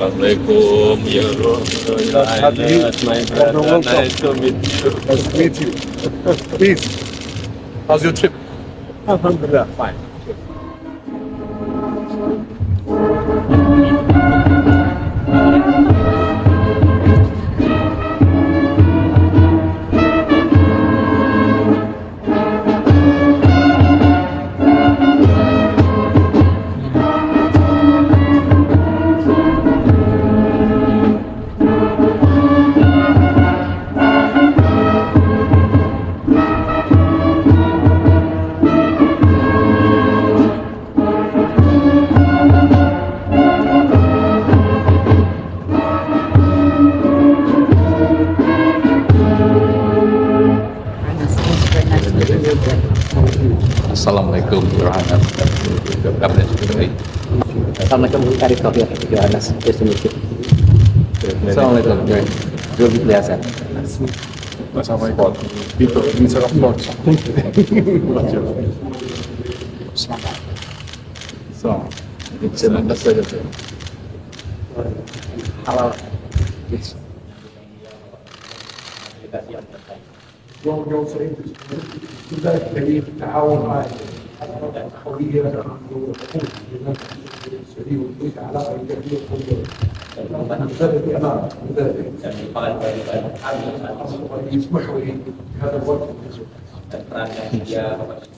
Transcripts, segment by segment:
Assalamualaikum ya Rohayat, my brother. Nice to meet you. Nice to meet you. Please, how's your trip? Alhamdulillah, fine. Assalamualaikum warahmatullahi wabarakatuh. Kabarnya sudah baik. Assalamualaikum Arif Taufik Johannes. Assalamualaikum. Zulkifli biasa. Assalamualaikum. Dito, Minister of Sports. So, sebentar saja. Halal. يوم سعيد لذلك دليل التعاون هاي القوية السعودية والكويت علاقة إيجابية قوية هذا في أمان يسمحوا لي هذا الوقت.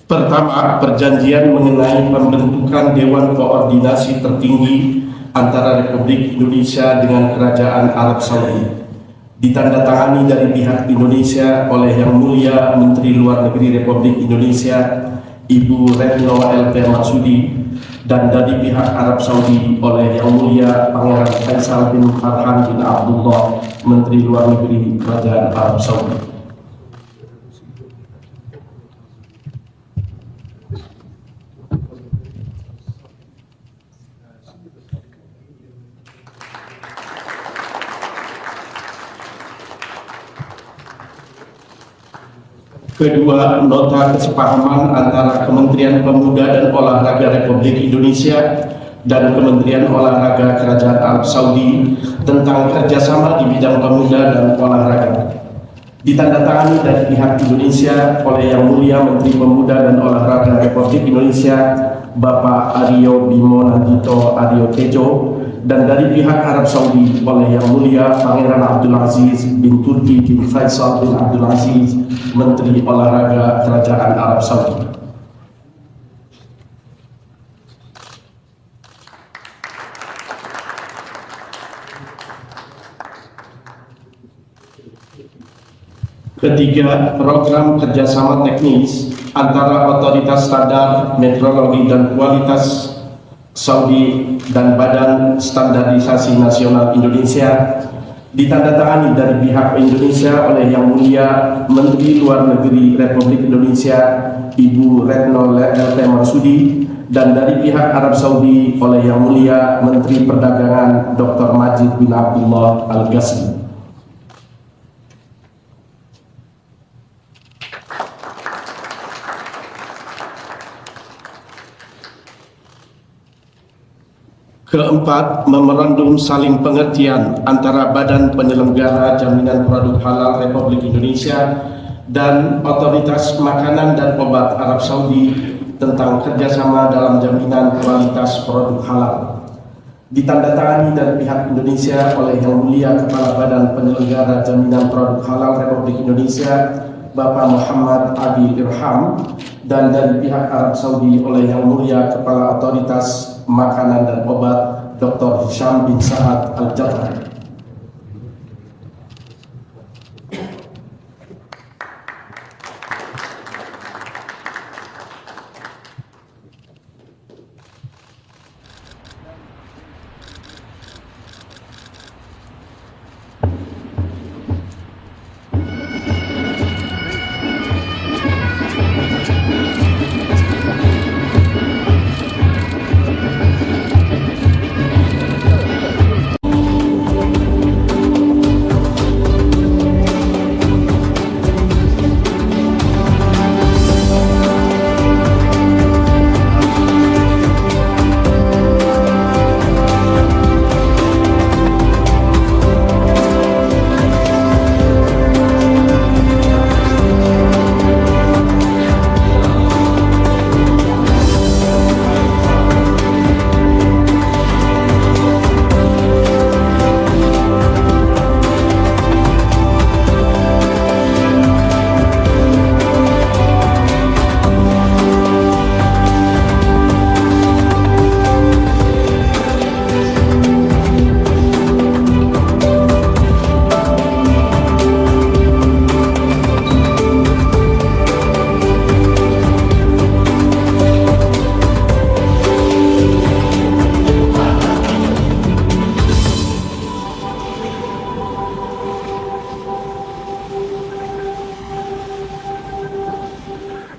Pertama, perjanjian mengenai pembentukan Dewan Koordinasi Tertinggi antara Republik Indonesia dengan Kerajaan Arab Saudi ditandatangani dari pihak Indonesia oleh Yang Mulia Menteri Luar Negeri Republik Indonesia Ibu Retno LP Marsudi dan dari pihak Arab Saudi oleh Yang Mulia Pangeran Faisal bin Farhan bin Abdullah Menteri Luar Negeri Kerajaan Arab Saudi. Kedua, nota kesepahaman antara Kementerian Pemuda dan Olahraga Republik Indonesia dan Kementerian Olahraga Kerajaan Arab Saudi tentang kerjasama di bidang pemuda dan olahraga. Ditandatangani dari pihak Indonesia oleh Yang Mulia Menteri Pemuda dan Olahraga Republik Indonesia Bapak Aryo Bimo Nandito Aryo Tejo dan dari pihak Arab Saudi oleh Yang Mulia Pangeran Abdul Aziz bin Turki bin Faisal bin Abdul Aziz Menteri Olahraga Kerajaan Arab Saudi. Ketiga, program kerjasama teknis antara Otoritas Standar Metrologi dan Kualitas Saudi dan Badan Standarisasi Nasional Indonesia ditandatangani dari pihak Indonesia oleh Yang Mulia Menteri Luar Negeri Republik Indonesia Ibu Retno LP Marsudi dan dari pihak Arab Saudi oleh Yang Mulia Menteri Perdagangan Dr. Majid bin Abdullah Al-Ghazali. Keempat, memorandum saling pengertian antara Badan Penyelenggara Jaminan Produk Halal Republik Indonesia dan Otoritas Makanan dan Obat Arab Saudi tentang kerjasama dalam jaminan kualitas produk halal. Ditandatangani dari pihak Indonesia oleh Yang Mulia Kepala Badan Penyelenggara Jaminan Produk Halal Republik Indonesia Bapak Muhammad Adi Irham dan dari pihak Arab Saudi oleh Yang Mulia Kepala Otoritas Makanan dan Obat Dr. Hisham bin Sa'ad Al-Jatari.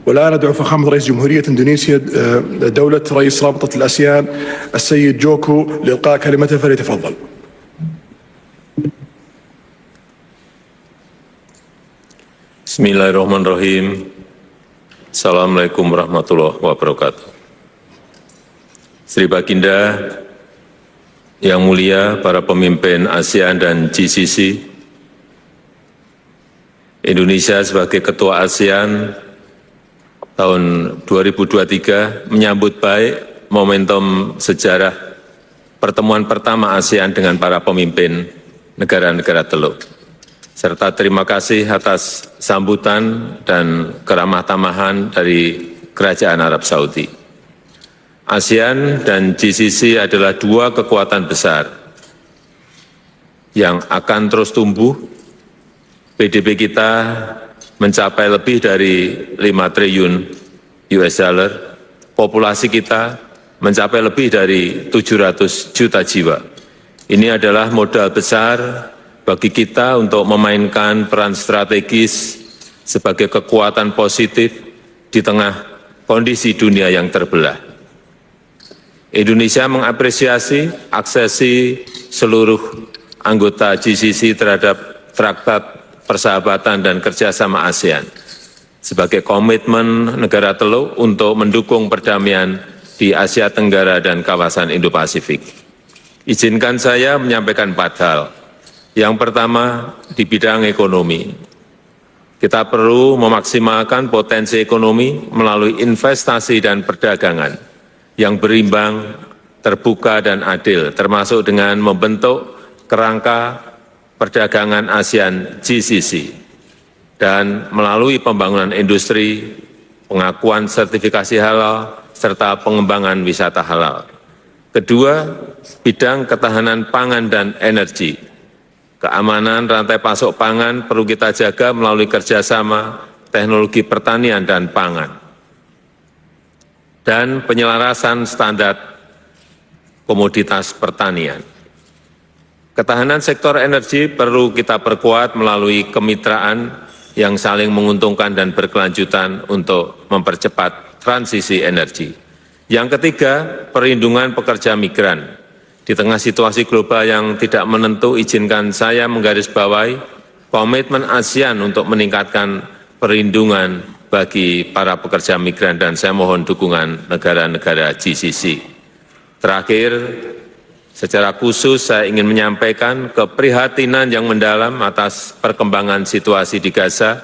والآن أدعو فخامة رئيس جمهورية إندونيسيا دولة رئيس رابطة الآسيان السيد جوكو لإلقاء كلمته فليتفضل. Bismillahirrahmanirrahim. Assalamualaikum warahmatullahi wabarakatuh. Sri Baginda, yang mulia para pemimpin ASEAN dan GCC, Indonesia sebagai Ketua ASEAN tahun 2023 menyambut baik momentum sejarah pertemuan pertama ASEAN dengan para pemimpin negara-negara Teluk, serta terima kasih atas sambutan dan keramah tamahan dari Kerajaan Arab Saudi. ASEAN dan GCC adalah dua kekuatan besar yang akan terus tumbuh. PDB kita mencapai lebih dari 5 triliun US dollar, populasi kita mencapai lebih dari 700 juta jiwa. Ini adalah modal besar bagi kita untuk memainkan peran strategis sebagai kekuatan positif di tengah kondisi dunia yang terbelah. Indonesia mengapresiasi aksesi seluruh anggota GCC terhadap Traktat Persahabatan dan Kerjasama ASEAN sebagai komitmen negara Teluk untuk mendukung perdamaian di Asia Tenggara dan kawasan Indo-Pasifik. Izinkan saya menyampaikan 4 hal. Yang pertama, di bidang ekonomi. Kita perlu memaksimalkan potensi ekonomi melalui investasi dan perdagangan yang berimbang, terbuka, dan adil, termasuk dengan membentuk kerangka perdagangan ASEAN GCC, dan melalui pembangunan industri, pengakuan sertifikasi halal, serta pengembangan wisata halal. Kedua, bidang ketahanan pangan dan energi. Keamanan rantai pasok pangan perlu kita jaga melalui kerjasama teknologi pertanian dan pangan, dan penyelarasan standar komoditas pertanian. Ketahanan sektor energi perlu kita perkuat melalui kemitraan yang saling menguntungkan dan berkelanjutan untuk mempercepat transisi energi. Yang ketiga, perlindungan pekerja migran. Di tengah situasi global yang tidak menentu, izinkan saya menggarisbawahi komitmen ASEAN untuk meningkatkan perlindungan bagi para pekerja migran, dan saya mohon dukungan negara-negara GCC. Terakhir, secara khusus saya ingin menyampaikan keprihatinan yang mendalam atas perkembangan situasi di Gaza.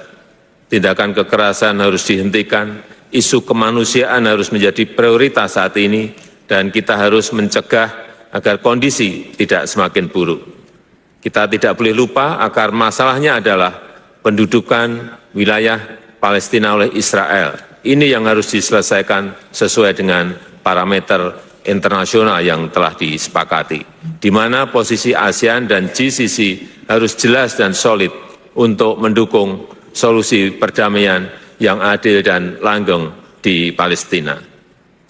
Tindakan kekerasan harus dihentikan, isu kemanusiaan harus menjadi prioritas saat ini, dan kita harus mencegah agar kondisi tidak semakin buruk. Kita tidak boleh lupa akar masalahnya adalah pendudukan wilayah Palestina oleh Israel. Ini yang harus diselesaikan sesuai dengan parameter internasional yang telah disepakati, di mana posisi ASEAN dan GCC harus jelas dan solid untuk mendukung solusi perdamaian yang adil dan langgeng di Palestina.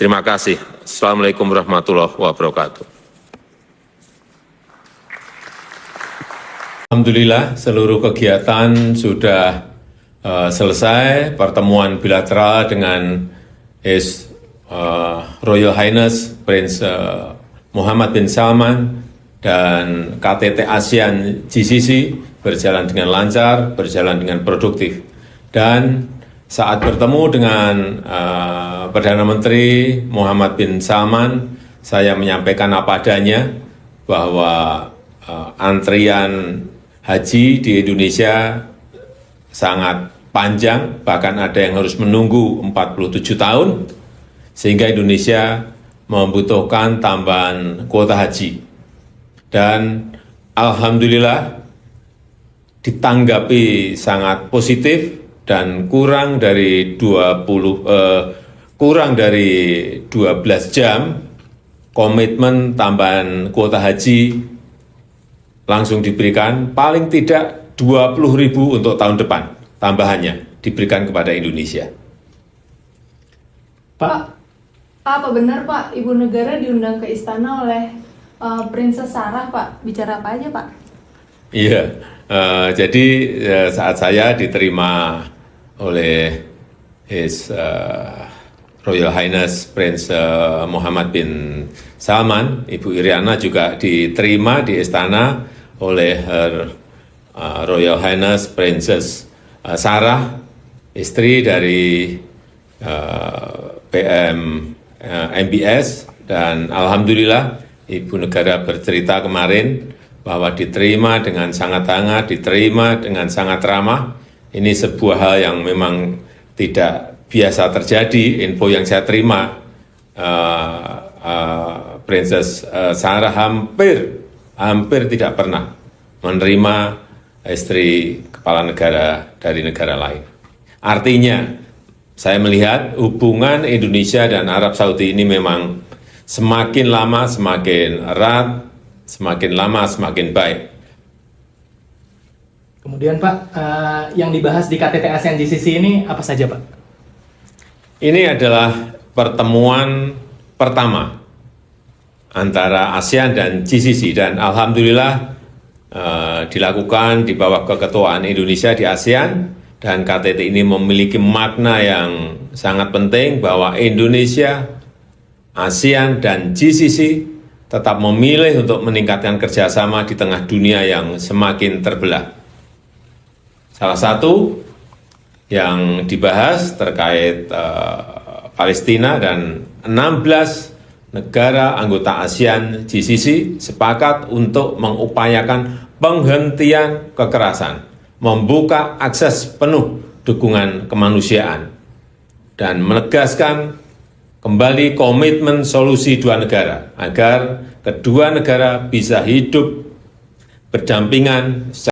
Terima kasih. Assalamualaikum warahmatullahi wabarakatuh. Alhamdulillah, seluruh kegiatan sudah selesai. Pertemuan bilateral dengan His Royal Highness Prince Muhammad bin Salman dan KTT ASEAN GCC berjalan dengan lancar, berjalan dengan produktif. Dan saat bertemu dengan Perdana Menteri Muhammad bin Salman, saya menyampaikan apa adanya bahwa antrian haji di Indonesia sangat panjang, bahkan ada yang harus menunggu 47 tahun, sehingga Indonesia membutuhkan tambahan kuota haji. Dan alhamdulillah ditanggapi sangat positif, dan kurang dari 12 jam komitmen tambahan kuota haji langsung diberikan, paling tidak 20.000 untuk tahun depan tambahannya diberikan kepada Indonesia. Pak, apa benar Pak, Ibu Negara diundang ke istana oleh Princess Sarah Pak? Bicara apa aja Pak? Iya, jadi saat saya diterima oleh His Royal Highness Prince Muhammad bin Salman, Ibu Iriana juga diterima di istana oleh Her Royal Highness Princess Sarah, istri dari PM MBS, dan alhamdulillah Ibu Negara bercerita kemarin bahwa diterima dengan sangat hangat, diterima dengan sangat ramah. Ini sebuah hal yang memang tidak biasa terjadi. Info yang saya terima, Princess Sarah hampir tidak pernah menerima istri kepala negara dari negara lain. Artinya, saya melihat hubungan Indonesia dan Arab Saudi ini memang semakin lama semakin erat, semakin lama semakin baik. Kemudian Pak, yang dibahas di KTT ASEAN GCC ini apa saja Pak? Ini adalah pertemuan pertama antara ASEAN dan GCC, dan alhamdulillah dilakukan di bawah keketuaan Indonesia di ASEAN, dan KTT ini memiliki makna yang sangat penting bahwa Indonesia, ASEAN, dan GCC tetap memilih untuk meningkatkan kerjasama di tengah dunia yang semakin terbelah. Salah satu yang dibahas terkait Palestina, dan 16 negara anggota ASEAN GCC sepakat untuk mengupayakan penghentian kekerasan, membuka akses penuh dukungan kemanusiaan, dan menegaskan kembali komitmen solusi dua negara agar kedua negara bisa hidup berdampingan